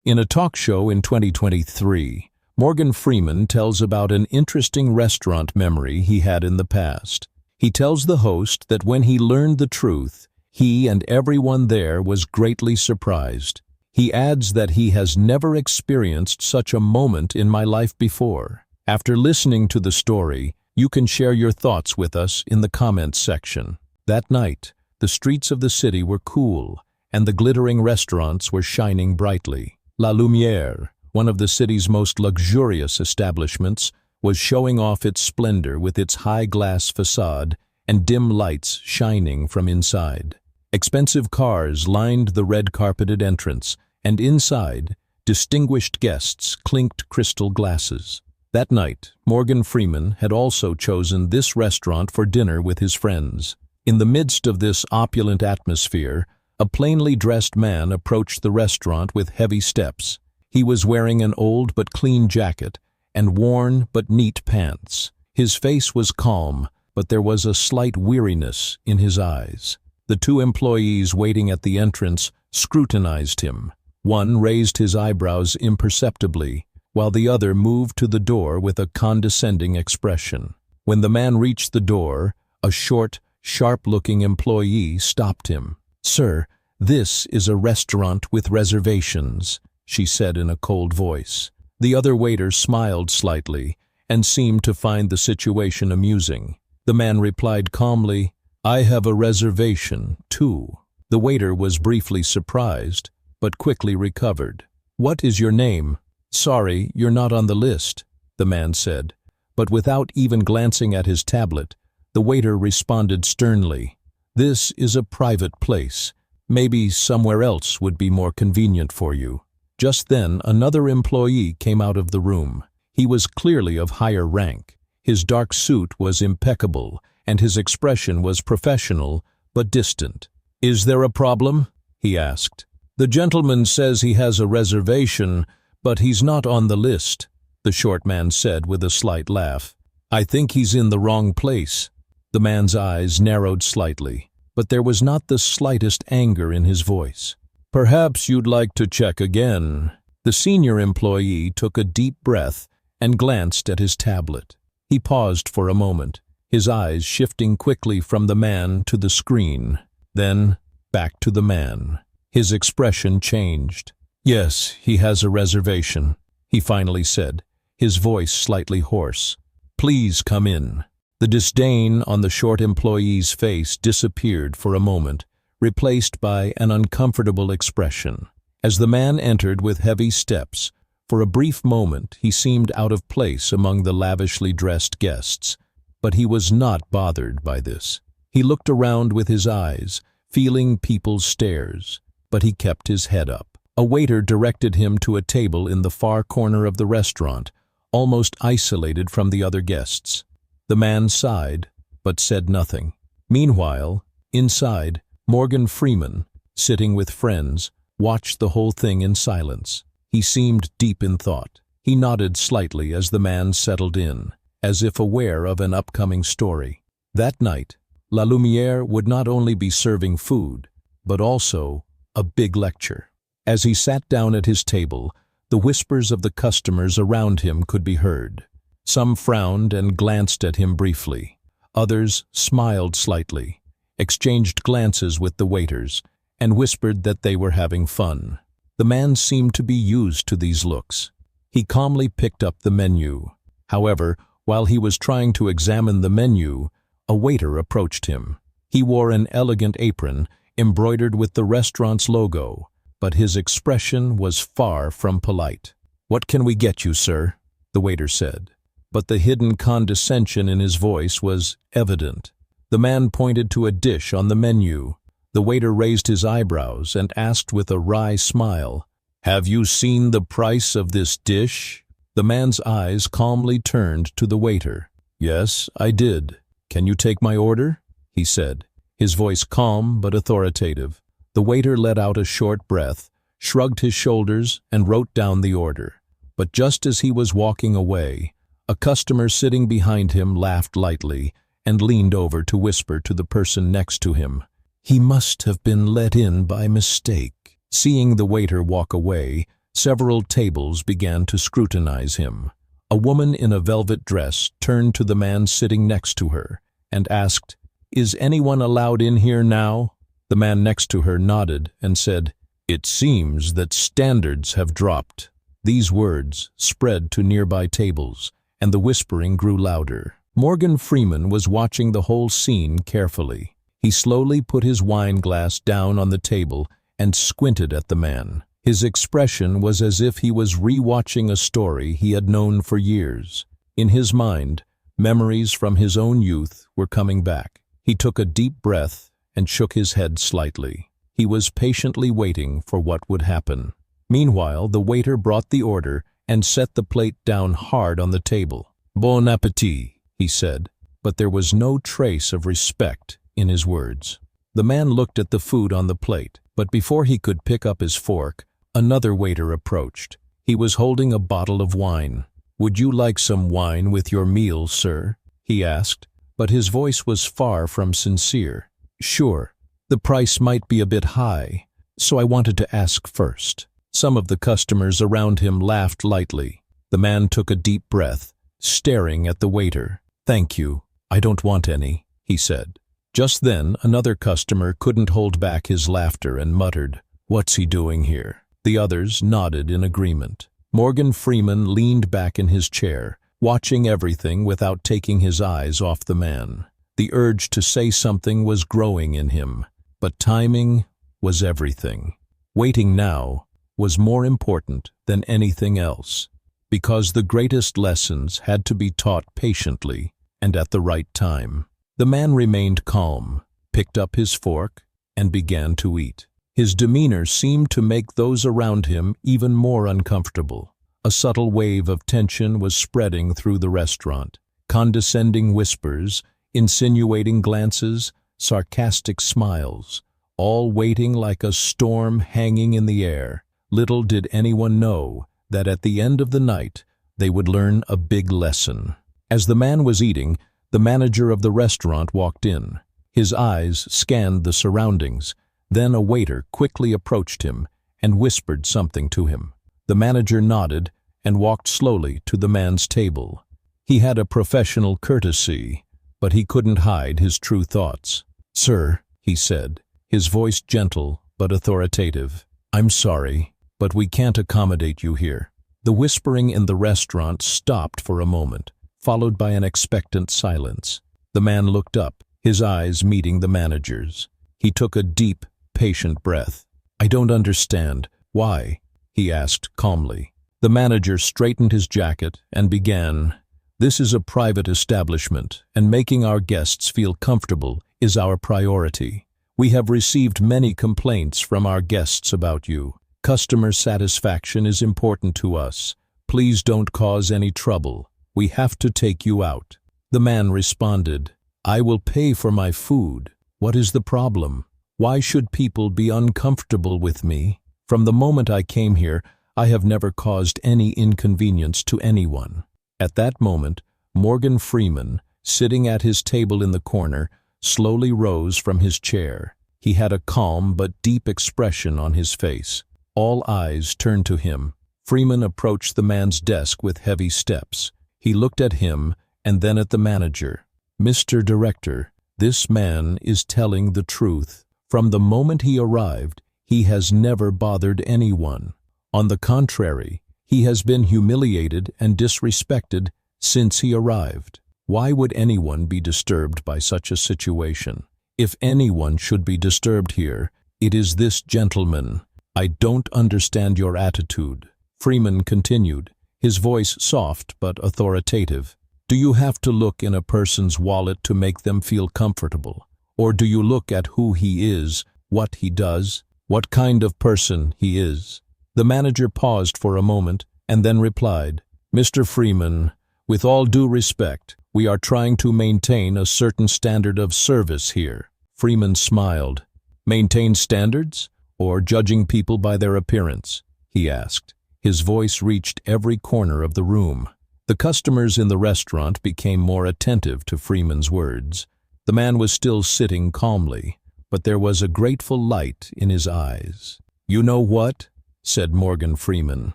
In a talk show in 2023, Morgan Freeman tells about an interesting restaurant memory he had in the past. He tells the host that when he learned the truth, he and everyone there was greatly surprised. He adds that he has never experienced such a moment in my life before. After listening to the story, you can share your thoughts with us in the comments section. That night, the streets of the city were cool, and the glittering restaurants were shining brightly. La Lumière, one of the city's most luxurious establishments, was showing off its splendor with its high glass facade and dim lights shining from inside. Expensive cars lined the red-carpeted entrance, and inside, distinguished guests clinked crystal glasses. That night, Morgan Freeman had also chosen this restaurant for dinner with his friends. In the midst of this opulent atmosphere, a plainly dressed man approached the restaurant with heavy steps. He was wearing an old but clean jacket and worn but neat pants. His face was calm, but there was a slight weariness in his eyes. The two employees waiting at the entrance scrutinized him. One raised his eyebrows imperceptibly, while the other moved to the door with a condescending expression. When the man reached the door, a short, sharp-looking employee stopped him. "Sir, this is a restaurant with reservations," she said in a cold voice. The other waiter smiled slightly and seemed to find the situation amusing. The man replied calmly, "I have a reservation, too." The waiter was briefly surprised, but quickly recovered. "What is your name?" "Sorry, you're not on the list," the man said. But without even glancing at his tablet, the waiter responded sternly, "This is a private place. Maybe somewhere else would be more convenient for you." Just then, another employee came out of the room. He was clearly of higher rank. His dark suit was impeccable, and his expression was professional but distant. "Is there a problem?" he asked. "The gentleman says he has a reservation, but he's not on the list," the short man said with a slight laugh. "I think he's in the wrong place." The man's eyes narrowed slightly, but there was not the slightest anger in his voice. "Perhaps you'd like to check again." The senior employee took a deep breath and glanced at his tablet. He paused for a moment, his eyes shifting quickly from the man to the screen, then back to the man. His expression changed. "Yes, he has a reservation," he finally said, his voice slightly hoarse. "Please come in." The disdain on the short employee's face disappeared for a moment, replaced by an uncomfortable expression. As the man entered with heavy steps, for a brief moment he seemed out of place among the lavishly dressed guests, but he was not bothered by this. He looked around with his eyes, feeling people's stares, but he kept his head up. A waiter directed him to a table in the far corner of the restaurant, almost isolated from the other guests. The man sighed, but said nothing. Meanwhile, inside, Morgan Freeman, sitting with friends, watched the whole thing in silence. He seemed deep in thought. He nodded slightly as the man settled in, as if aware of an upcoming story. That night, La Lumière would not only be serving food, but also a big lecture. As he sat down at his table, the whispers of the customers around him could be heard. Some frowned and glanced at him briefly. Others smiled slightly, exchanged glances with the waiters, and whispered that they were having fun. The man seemed to be used to these looks. He calmly picked up the menu. However, while he was trying to examine the menu, a waiter approached him. He wore an elegant apron embroidered with the restaurant's logo, but his expression was far from polite. "What can we get you, sir?" the waiter said. But the hidden condescension in his voice was evident. The man pointed to a dish on the menu. The waiter raised his eyebrows and asked with a wry smile, "Have you seen the price of this dish?" The man's eyes calmly turned to the waiter. "Yes, I did. Can you take my order?" he said, his voice calm but authoritative. The waiter let out a short breath, shrugged his shoulders, and wrote down the order. But just as he was walking away, a customer sitting behind him laughed lightly and leaned over to whisper to the person next to him, "He must have been let in by mistake." Seeing the waiter walk away, Several tables began to scrutinize him. A woman in a velvet dress turned to the man sitting next to her and asked, "Is anyone allowed in here now?" The man next to her nodded and said, "It seems that standards have dropped." These words spread to nearby tables, and the whispering grew louder. Morgan Freeman was watching the whole scene carefully. He slowly put his wine glass down on the table and squinted at the man. His expression was as if he was re-watching a story he had known for years. In his mind, memories from his own youth were coming back. He took a deep breath and shook his head slightly. He was patiently waiting for what would happen. Meanwhile, the waiter brought the order and set the plate down hard on the table. "Bon appétit," he said, but there was no trace of respect in his words. The man looked at the food on the plate, but before he could pick up his fork, another waiter approached. He was holding a bottle of wine. "Would you like some wine with your meal, sir?" he asked, but his voice was far from sincere. "Sure. The price might be a bit high, so I wanted to ask first." Some of the customers around him laughed lightly. The man took a deep breath, staring at the waiter. "Thank you. I don't want any," he said. Just then, another customer couldn't hold back his laughter and muttered, "What's he doing here?" The others nodded in agreement. Morgan Freeman leaned back in his chair, watching everything without taking his eyes off the man. The urge to say something was growing in him, but timing was everything. Waiting now was more important than anything else, because the greatest lessons had to be taught patiently and at the right time. The man remained calm, picked up his fork, and began to eat. His demeanor seemed to make those around him even more uncomfortable. A subtle wave of tension was spreading through the restaurant. Condescending whispers, insinuating glances, sarcastic smiles, all waiting like a storm hanging in the air. Little did anyone know that at the end of the night they would learn a big lesson. As the man was eating, the manager of the restaurant walked in. His eyes scanned the surroundings. Then a waiter quickly approached him and whispered something to him. The manager nodded and walked slowly to the man's table. He had a professional courtesy, but he couldn't hide his true thoughts. "Sir," he said, his voice gentle but authoritative, "I'm sorry, but we can't accommodate you here." The whispering in the restaurant stopped for a moment, followed by an expectant silence. The man looked up, his eyes meeting the manager's. He took a deep, patient breath. "I don't understand. Why?" he asked calmly. The manager straightened his jacket and began, "This is a private establishment, and making our guests feel comfortable is our priority. We have received many complaints from our guests about you. Customer satisfaction is important to us. Please don't cause any trouble. We have to take you out." The man responded, "I will pay for my food. What is the problem? Why should people be uncomfortable with me? From the moment I came here, I have never caused any inconvenience to anyone." At that moment, Morgan Freeman, sitting at his table in the corner, slowly rose from his chair. He had a calm but deep expression on his face. All eyes turned to him. Freeman approached the man's desk with heavy steps. He looked at him and then at the manager. "Mr. Director, this man is telling the truth. From the moment he arrived, he has never bothered anyone. On the contrary, he has been humiliated and disrespected since he arrived. Why would anyone be disturbed by such a situation? If anyone should be disturbed here, it is this gentleman. I don't understand your attitude." Freeman continued, his voice soft but authoritative. "Do you have to look in a person's wallet to make them feel comfortable? Or do you look at who he is, what he does, what kind of person he is?" The manager paused for a moment and then replied, "Mr. Freeman, with all due respect, we are trying to maintain a certain standard of service here." Freeman smiled. "Maintain standards, or judging people by their appearance?" he asked. His voice reached every corner of the room. The customers in the restaurant became more attentive to Freeman's words. The man was still sitting calmly, but there was a grateful light in his eyes. "You know what?" said Morgan Freeman,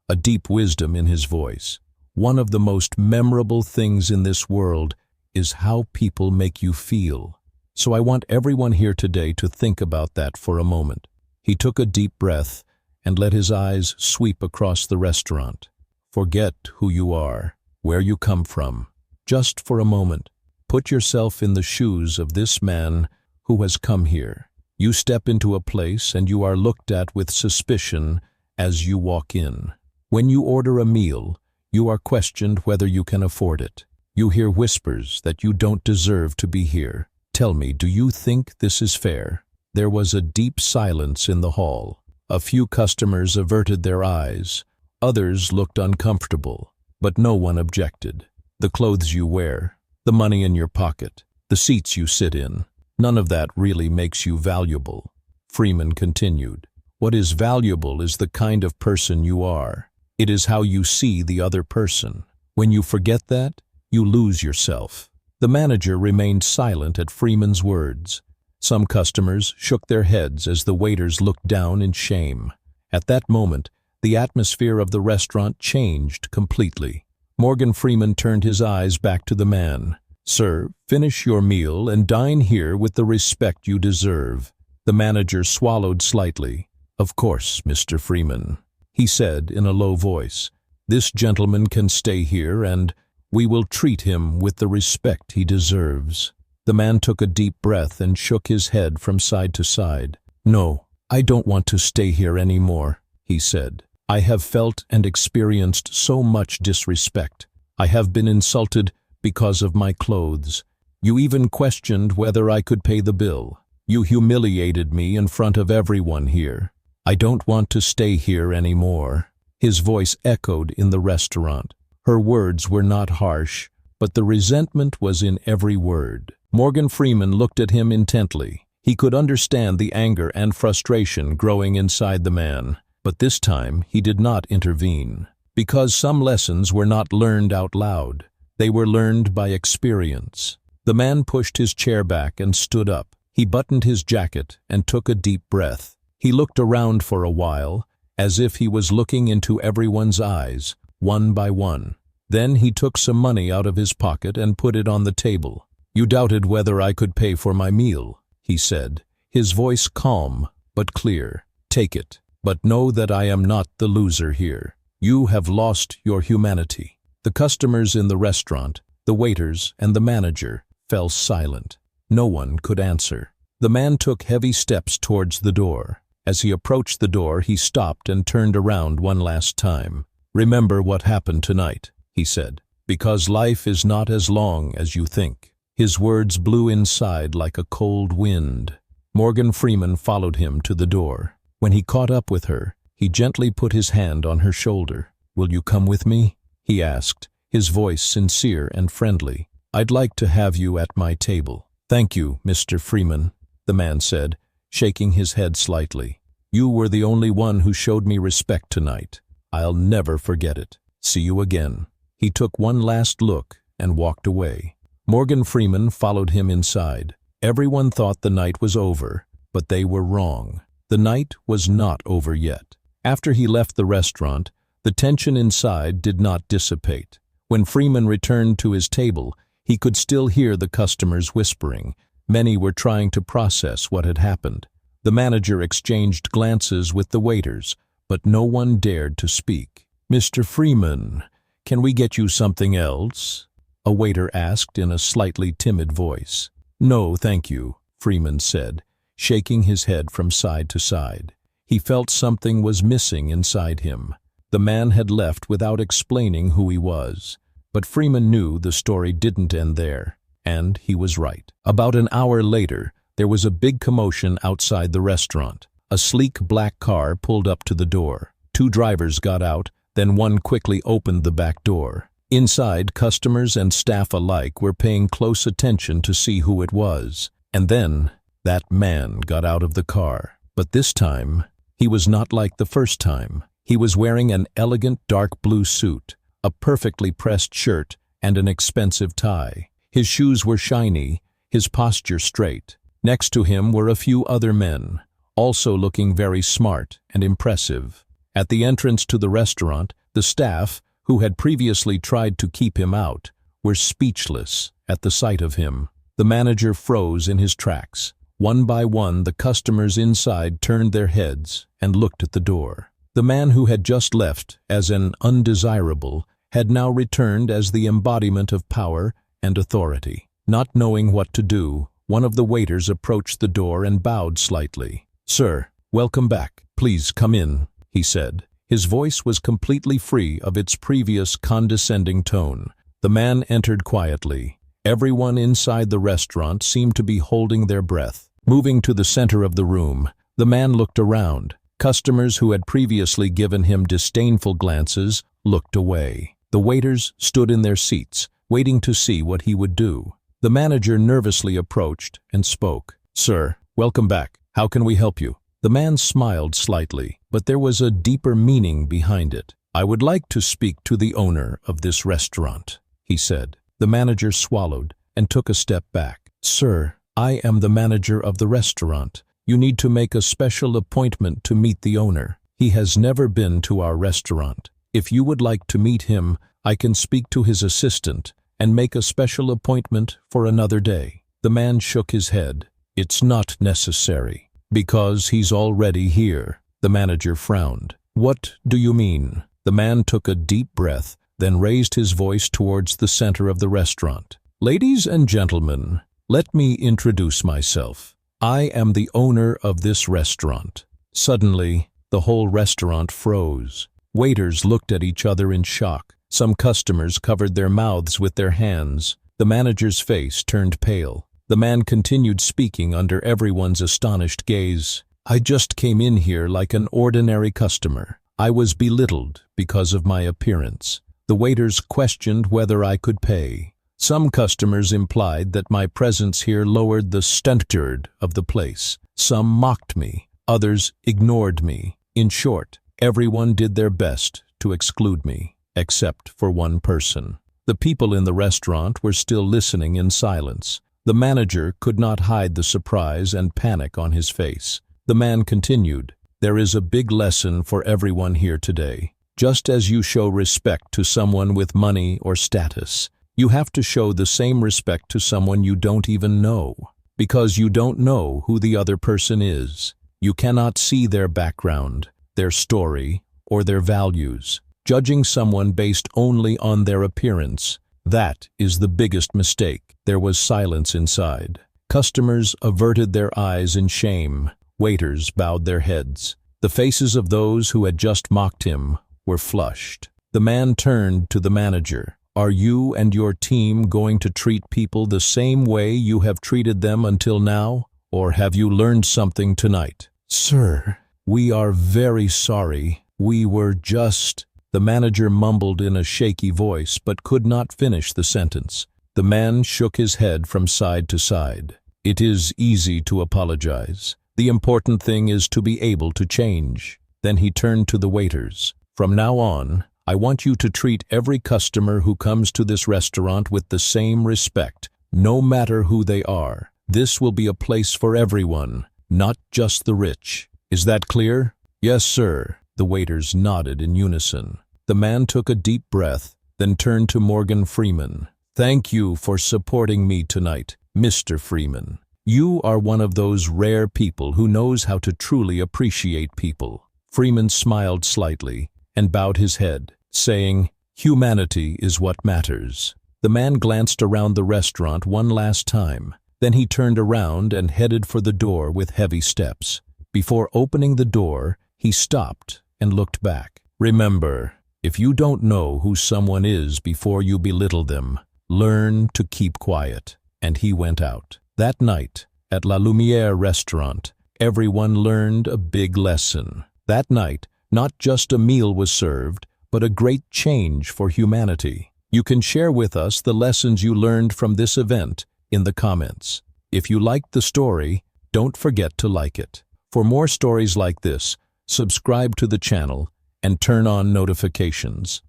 a deep wisdom in his voice. "One of the most memorable things in this world is how people make you feel. So I want everyone here today to think about that for a moment." He took a deep breath and let his eyes sweep across the restaurant. "Forget who you are, where you come from. Just for a moment, put yourself in the shoes of this man who has come here. You step into a place and you are looked at with suspicion as you walk in. When you order a meal, you are questioned whether you can afford it. You hear whispers that you don't deserve to be here. Tell me, do you think this is fair?" There was a deep silence in the hall. A few customers averted their eyes. Others looked uncomfortable, but no one objected. "The clothes you wear, the money in your pocket, the seats you sit in, none of that really makes you valuable." Freeman continued. "What is valuable is the kind of person you are. It is how you see the other person. When you forget that, you lose yourself." The manager remained silent at Freeman's words. Some customers shook their heads as the waiters looked down in shame. At that moment, the atmosphere of the restaurant changed completely. Morgan Freeman turned his eyes back to the man. "Sir, finish your meal and dine here with the respect you deserve." The manager swallowed slightly. "Of course, Mr. Freeman," he said in a low voice. "This gentleman can stay here and we will treat him with the respect he deserves." The man took a deep breath and shook his head from side to side. "No, I don't want to stay here anymore," he said. "I have felt and experienced so much disrespect. I have been insulted because of my clothes. You even questioned whether I could pay the bill. You humiliated me in front of everyone here. I don't want to stay here anymore." His voice echoed in the restaurant. Her words were not harsh, but the resentment was in every word. Morgan Freeman looked at him intently. He could understand the anger and frustration growing inside the man, but this time he did not intervene. Because some lessons were not learned out loud. They were learned by experience. The man pushed his chair back and stood up. He buttoned his jacket and took a deep breath. He looked around for a while, as if he was looking into everyone's eyes, one by one. Then he took some money out of his pocket and put it on the table. "You doubted whether I could pay for my meal," he said, his voice calm but clear. "Take it, but know that I am not the loser here. You have lost your humanity." The customers in the restaurant, the waiters, and the manager fell silent. No one could answer. The man took heavy steps towards the door. As he approached the door, he stopped and turned around one last time. "Remember what happened tonight," he said, "because life is not as long as you think." His words blew inside like a cold wind. Morgan Freeman followed him to the door. When he caught up with her, he gently put his hand on her shoulder. "Will you come with me?" he asked, his voice sincere and friendly. "I'd like to have you at my table." "Thank you, Mr. Freeman," the man said, shaking his head slightly. "You were the only one who showed me respect tonight. I'll never forget it. See you again." He took one last look and walked away. Morgan Freeman followed him inside. Everyone thought the night was over, but they were wrong. The night was not over yet. After he left the restaurant, the tension inside did not dissipate. When Freeman returned to his table, he could still hear the customers whispering. Many were trying to process what had happened. The manager exchanged glances with the waiters, but no one dared to speak. "Mr. Freeman, can we get you something else?" a waiter asked in a slightly timid voice. "No, thank you," Freeman said, shaking his head from side to side. He felt something was missing inside him. The man had left without explaining who he was. But Freeman knew the story didn't end there, and he was right. About an hour later, there was a big commotion outside the restaurant. A sleek black car pulled up to the door. Two drivers got out, then one quickly opened the back door. Inside, customers and staff alike were paying close attention to see who it was. And then, that man got out of the car. But this time, he was not like the first time. He was wearing an elegant dark blue suit, a perfectly pressed shirt, and an expensive tie. His shoes were shiny, his posture straight. Next to him were a few other men, also looking very smart and impressive. At the entrance to the restaurant, the staff, who had previously tried to keep him out, were speechless at the sight of him. The manager froze in his tracks. One by one, the customers inside turned their heads and looked at the door. The man who had just left as an undesirable had now returned as the embodiment of power and authority. Not knowing what to do, one of the waiters approached the door and bowed slightly. "Sir, welcome back. Please come in," he said. His voice was completely free of its previous condescending tone. The man entered quietly. Everyone inside the restaurant seemed to be holding their breath. Moving to the center of the room, the man looked around. Customers who had previously given him disdainful glances looked away. The waiters stood in their seats, waiting to see what he would do. The manager nervously approached and spoke. "Sir, welcome back. How can we help you?" The man smiled slightly, but there was a deeper meaning behind it. "I would like to speak to the owner of this restaurant," he said. The manager swallowed and took a step back. "Sir, I am the manager of the restaurant. You need to make a special appointment to meet the owner. He has never been to our restaurant. If you would like to meet him, I can speak to his assistant and make a special appointment for another day." The man shook his head. "It's not necessary, because he's already here." The manager frowned. "What do you mean?" The man took a deep breath, then raised his voice towards the center of the restaurant. "Ladies and gentlemen, let me introduce myself. I am the owner of this restaurant." Suddenly, the whole restaurant froze. Waiters looked at each other in shock. Some customers covered their mouths with their hands. The manager's face turned pale. The man continued speaking under everyone's astonished gaze. "I just came in here like an ordinary customer. I was belittled because of my appearance. The waiters questioned whether I could pay. Some customers implied that my presence here lowered the standard of the place. Some mocked me. Others ignored me. In short, everyone did their best to exclude me, except for one person." The people in the restaurant were still listening in silence. The manager could not hide the surprise and panic on his face. The man continued, "There is a big lesson for everyone here today. Just as you show respect to someone with money or status, you have to show the same respect to someone you don't even know, because you don't know who the other person is. You cannot see their background, their story, or their values. Judging someone based only on their appearance, that is the biggest mistake." There was silence inside. Customers averted their eyes in shame. Waiters bowed their heads. The faces of those who had just mocked him were flushed. The man turned to the manager. "Are you and your team going to treat people the same way you have treated them until now, or have you learned something tonight?" "Sir, we are very sorry. We were just—" The manager mumbled in a shaky voice but could not finish the sentence. The man shook his head from side to side. "It is easy to apologize. The important thing is to be able to change." Then he turned to the waiters. "From now on, I want you to treat every customer who comes to this restaurant with the same respect, no matter who they are. This will be a place for everyone, not just the rich. Is that clear?" "Yes, sir." The waiters nodded in unison. The man took a deep breath, then turned to Morgan Freeman. "Thank you for supporting me tonight, Mr. Freeman. You are one of those rare people who knows how to truly appreciate people." Freeman smiled slightly and bowed his head, saying, "Humanity is what matters." The man glanced around the restaurant one last time. Then he turned around and headed for the door with heavy steps. Before opening the door, he stopped and looked back. "Remember, if you don't know who someone is before you belittle them, learn to keep quiet." And he went out. That night, at La Lumiere restaurant, everyone learned a big lesson. That night, not just a meal was served, but a great change for humanity. You can share with us the lessons you learned from this event in the comments. If you liked the story, don't forget to like it. For more stories like this, subscribe to the channel and turn on notifications.